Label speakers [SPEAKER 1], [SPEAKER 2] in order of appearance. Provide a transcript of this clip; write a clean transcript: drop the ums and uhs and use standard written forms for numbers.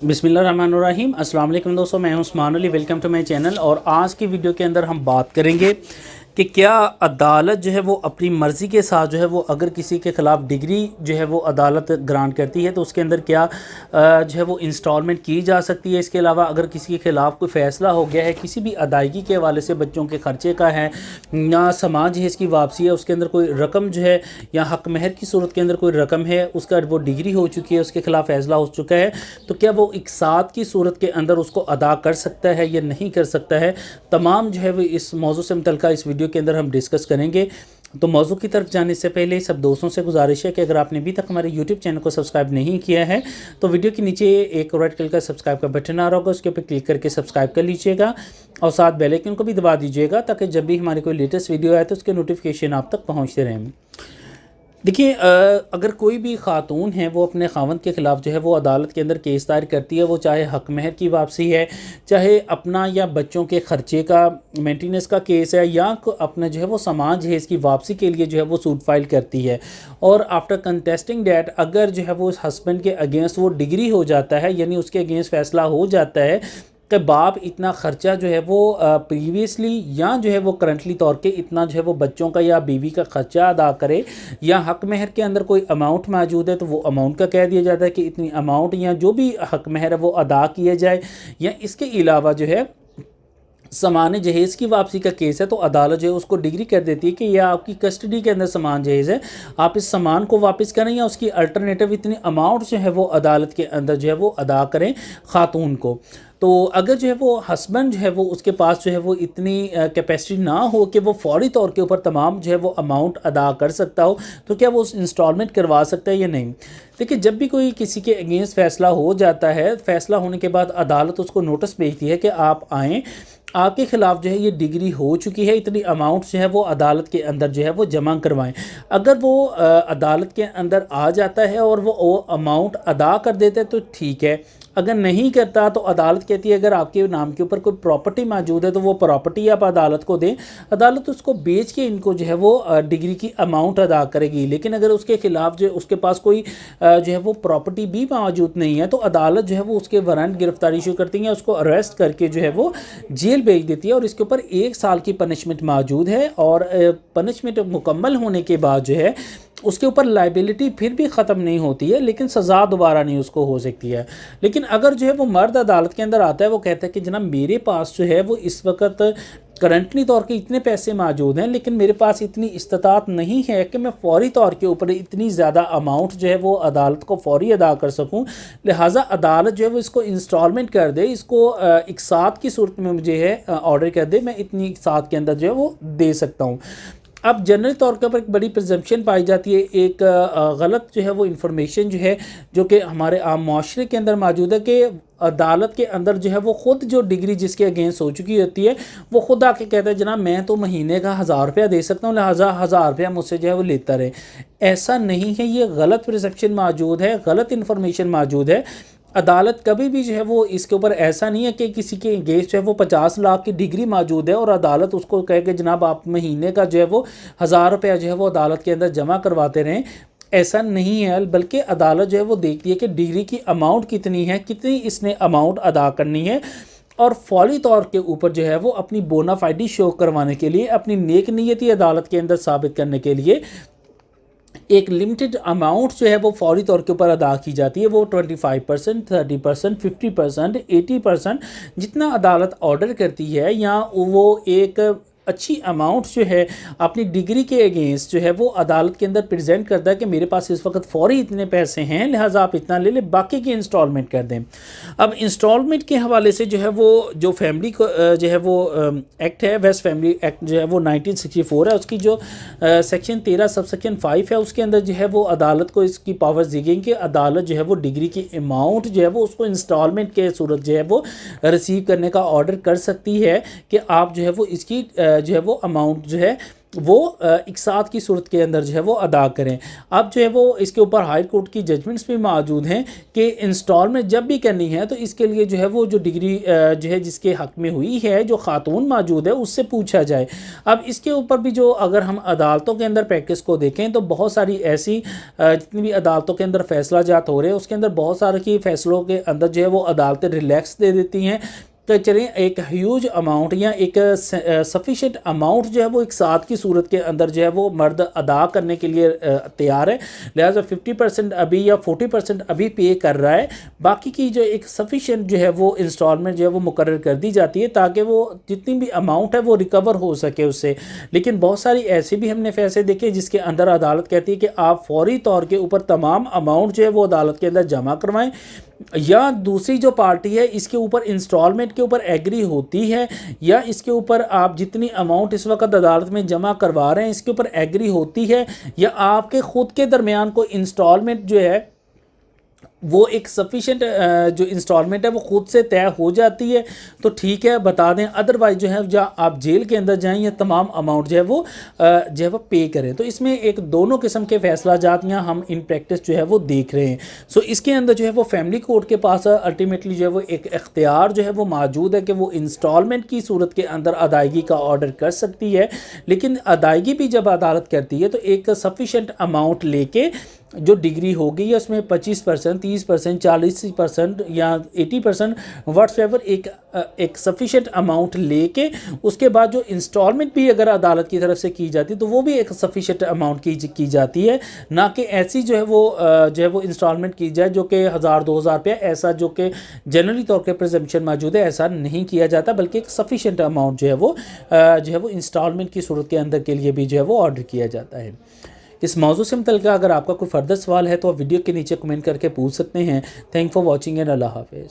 [SPEAKER 1] बिस्मिल्लाहिर्रहमानिर्रहीम। अस्सलाम वालेकुम दोस्तों, मैं हूं Usman Ali. Welcome to my channel. और आज की वीडियो के अंदर हम बात करेंगे कि क्या अदालत जो है वो अपनी मर्ज़ी के साथ जो है वो अगर किसी के ख़िलाफ़ डिग्री जो है वो अदालत ग्रांट करती है तो उसके अंदर क्या जो है वो इंस्टॉलमेंट की जा सकती है। इसके अलावा अगर किसी के ख़िलाफ़ कोई फ़ैसला हो गया है किसी भी अदायगी के हवाले से, बच्चों के ख़र्चे का है या समाज है इसकी वापसी है, उसके अंदर कोई रकम जो है या हक महर की सूरत के अंदर कोई रकम है, उसका वो डिग्री हो चुकी है, उसके ख़िलाफ़ फ़ैसला हो चुका है, तो क्या वो एक साथ की सूरत के अंदर उसको अदा कर सकता है या नहीं कर सकता है। तमाम जो है वो इस मौजू से मुतल्लिक़ इस वीडियो के अंदर हम डिस्कस करेंगे। तो मौजू की तरफ जाने से पहले सब दोस्तों से गुजारिश है कि अगर आपने अभी तक हमारे यूट्यूब चैनल को सब्सक्राइब नहीं किया है तो वीडियो के नीचे एक रेड कलर का सब्सक्राइब का बटन आ रहा होगा, उसके ऊपर क्लिक करके सब्सक्राइब कर लीजिएगा और साथ बेल आइकन को भी दबा दीजिएगा ताकि जब भी हमारी कोई लेटेस्ट वीडियो आए तो उसके नोटिफिकेशन आप तक पहुँचते रहें। देखिए, अगर कोई भी ख़ातून है वो अपने ख़ावंद के ख़िलाफ़ जो है वो अदालत के अंदर केस दायर करती है, वो चाहे हक महर की वापसी है, चाहे अपना या बच्चों के ख़र्चे का मेंटेनेंस का केस है, या अपना जो है वो समाज है इसकी वापसी के लिए जो है वो सूट फाइल करती है। और आफ्टर कंटेस्टिंग डैट अगर जो है वो हस्बैंड के अगेंस्ट वो डिग्री हो जाता है, यानी उसके अगेंस्ट फ़ैसला हो जाता है कि बाप इतना ख़र्चा जो है वो प्रीवियसली या जो है वो करंटली तौर पे इतना जो है वो बच्चों का या बीवी का ख़र्चा अदा करे, या हक महर के अंदर कोई अमाउंट मौजूद है तो वो अमाउंट का कह दिया जाता है कि इतनी अमाउंट या जो भी हक महर है वो अदा किया जाए। या इसके अलावा जो है सामान जहेज़ की वापसी का केस है तो अदालत जो है उसको डिग्री कर देती है कि यह आपकी कस्टडी के अंदर सामान जहेज़ है, आप इस सामान को वापस करें या उसकी अल्टरनेटिव इतनी अमाउंट जो है वो अदालत के अंदर जो है वो अदा करें ख़ातून को। तो अगर जो है वो हस्बैंड जो है वो उसके पास जो है वो इतनी कैपेसिटी ना हो कि वो फौरी तौर के ऊपर तमाम जो है वो अमाउंट अदा कर सकता हो, तो क्या वो इंस्टॉलमेंट करवा सकता है या नहीं। देखिए, जब भी कोई किसी के अगेंस्ट फ़ैसला हो जाता है, फ़ैसला होने के बाद अदालत उसको नोटिस भेजती है कि आप आएँ, आपके ख़िलाफ़ जो है ये डिग्री हो चुकी है, इतनी अमाउंट जो है वो अदालत के अंदर जो है वो जमा करवाएं। अगर वो अदालत के अंदर आ जाता है और वो अमाउंट अदा कर देता है तो ठीक है, अगर नहीं करता तो अदालत कहती है अगर आपके नाम के ऊपर कोई प्रॉपर्टी मौजूद है तो वो प्रॉपर्टी आप अदालत को दें, अदालत उसको बेच के इनको जो है वो डिग्री की अमाउंट अदा करेगी। लेकिन अगर उसके ख़िलाफ़ जो उसके पास कोई जो है वो प्रॉपर्टी भी मौजूद नहीं है तो अदालत जो है वो उसके वारंट गिरफ्तारी इशू करती है, उसको अरेस्ट करके जो है वो जेल भेज देती है और इसके ऊपर 1 साल की पनिशमेंट मौजूद है। और पनिशमेंट मुकम्मल होने के बाद जो है उसके ऊपर लाइबिलिटी फिर भी ख़त्म नहीं होती है, लेकिन सज़ा दोबारा नहीं उसको हो सकती है। लेकिन अगर जो है वो मर्द अदालत के अंदर आता है, वो कहता है कि जनाब मेरे पास जो है वो इस वक्त करंटली तौर के इतने पैसे मौजूद हैं, लेकिन मेरे पास इतनी इस्तात नहीं है कि मैं फ़ौरी तौर के ऊपर इतनी ज़्यादा अमाउंट जो है वो अदालत को फ़ौरी अदा कर सकूं, लिहाजा अदालत जो है वो इसको इंस्टॉलमेंट कर दे, इसको एक साथ की सूरत में मुझे है ऑर्डर कर दे, मैं इतनी साथ के अंदर जो है वो दे सकता हूँ। अब जनरल तौर के ऊपर एक बड़ी प्रजम्पशन पाई जाती है, एक गलत जो है वो इन्फॉर्मेशन जो है जो कि हमारे आम माशरे के अंदर मौजूद है कि अदालत के अंदर जो है वो ख़ुद जो डिग्री जिसके अगेंस्ट हो चुकी होती है वो ख़ुद आके कहता है जनाब मैं तो महीने का 1000 रुपया दे सकता हूँ, लिहाजा 1000 रुपया मुझसे जो है वो लेता रहे। ऐसा नहीं है, ये गलत परसेप्शन मौजूद है, गलत इन्फॉर्मेशन मौजूद है। अदालत कभी भी जो है वो इसके ऊपर ऐसा नहीं है कि किसी के अगेंस्ट जो है वो 50 लाख की डिग्री मौजूद है और अदालत उसको कहे कि जनाब आप महीने का जो है वो 1000 रुपया जो है वो अदालत के अंदर जमा करवाते रहें। ऐसा नहीं है, बल्कि अदालत जो है वो देखती है कि डिग्री की अमाउंट कितनी है, कितनी इसने अमाउंट अदा करनी है, और फौरी तौर के ऊपर जो है वो अपनी बोनाफाइडी शो करवाने के लिए, अपनी नेक नीयती अदालत के अंदर साबित करने के लिए एक लिमिटेड अमाउंट जो है वो फौरी तौर के ऊपर अदा की जाती है। वो 25%, 30%, 50%, 80% जितना अदालत ऑर्डर करती है, या वो एक अच्छी अमाउंट जो है अपनी डिग्री के अगेंस्ट जो है वो अदालत के अंदर प्रेजेंट करता है कि मेरे पास इस वक्त फौरी इतने पैसे हैं, लिहाजा आप इतना ले लें, बाकी की इंस्टॉलमेंट कर दें। अब इंस्टॉलमेंट के हवाले से जो है वो जो फैमिली को जो है वो एक्ट है, वेस्ट फैमिली एक्ट जो है वो 1964 है, उसकी जो सेक्शन 13 सब सेक्शन 5 है, उसके अंदर जो है वो अदालत को इसकी पावर्स दी गई कि अदालत जो है वो डिग्री की अमाउंट जो है वो उसको इंस्टॉलमेंट के सूरत जो है वो रिसीव करने का ऑर्डर कर सकती है कि आप जो है वो इसकी जो है वो अमाउंट जो है वो एक साथ की सूरत के अंदर जो है वो अदा करें। अब जो है वो इसके ऊपर हाई कोर्ट की जजमेंट्स भी मौजूद हैं कि इंस्टॉलमेंट जब भी करनी है तो इसके लिए जो है वो जो डिग्री जो है जिसके हक़ में हुई है, जो खातून मौजूद है, उससे पूछा जाए। अब इसके ऊपर भी जो अगर हम अदालतों के अंदर प्रैक्टिस को देखें तो बहुत सारी ऐसी जितनी भी अदालतों के अंदर फैसला जात हो रहे हैं उसके अंदर बहुत सारे की फ़ैसलों के अंदर जो है वो अदालतें रिलैक्स दे देती हैं। तो चलें एक ह्यूज अमाउंट या एक सफिशेंट अमाउंट जो है वो एक साथ की सूरत के अंदर जो है वो मर्द अदा करने के लिए तैयार है, लिहाजा 50% अभी या 40% अभी पे कर रहा है, बाकी की जो एक सफिशेंट जो है वो इंस्टॉलमेंट जो है वो मुकर्रर कर दी जाती है ताकि वो जितनी भी अमाउंट है वो रिकवर हो सके उससे। लेकिन बहुत सारी ऐसे भी हमने फैसले देखे जिसके अंदर अदालत कहती है कि आप फौरी तौर के ऊपर तमाम अमाउंट जो है वो अदालत के अंदर जमा करवाएं, या दूसरी जो पार्टी है इसके ऊपर इंस्टॉलमेंट के ऊपर एग्री होती है, या इसके ऊपर आप जितनी अमाउंट इस वक्त अदालत में जमा करवा रहे हैं इसके ऊपर एग्री होती है, या आपके ख़ुद के दरमियान कोई इंस्टॉलमेंट जो है वो एक सफिशेंट जो इंस्टॉलमेंट है वो ख़ुद से तय हो जाती है, तो ठीक है बता दें। अदरवाइज जो है जहाँ आप जेल के अंदर जाएं या तमाम अमाउंट जो है वो पे करें। तो इसमें एक दोनों किस्म के फैसला जात यहाँ हम इन प्रैक्टिस जो है वो देख रहे हैं। सो इसके अंदर जो है वो फैमिली कोर्ट के पास अल्टीमेटली जो है वो एक इख्तियार जो है वो मौजूद है कि वो इंस्टॉलमेंट की सूरत के अंदर अदायगी का ऑर्डर कर सकती है, लेकिन अदायगी भी जब अदालत करती है तो एक सफिशेंट अमाउंट लेके जो डिग्री होगी या उसमें 25%, 30%, 40% या 80% व्हाट्सएवर एक सफिशेंट अमाउंट लेके उसके बाद जो इंस्टॉलमेंट भी अगर अदालत की तरफ से की जाती है तो वो भी एक सफिशेंट अमाउंट की जाती है, ना कि ऐसी जो है वो इंस्टॉलमेंट की जाए जो कि 1000-2000 रुपया, ऐसा जो कि जनरली तौर पर प्रिजम्पशन मौजूद है ऐसा नहीं किया जाता, बल्कि एक सफिशेंट अमाउंट जो है वो इंस्टॉलमेंट की सूरत के अंदर के लिए भी जो है वो ऑर्डर किया जाता है। इस मौजू से मुतल्लिक़ अगर आपका कोई फ़र्दर सवाल है तो आप वीडियो के नीचे कमेंट करके पूछ सकते हैं। थैंक फॉर वॉचिंग एंड अल्लाह हाफ़िज़।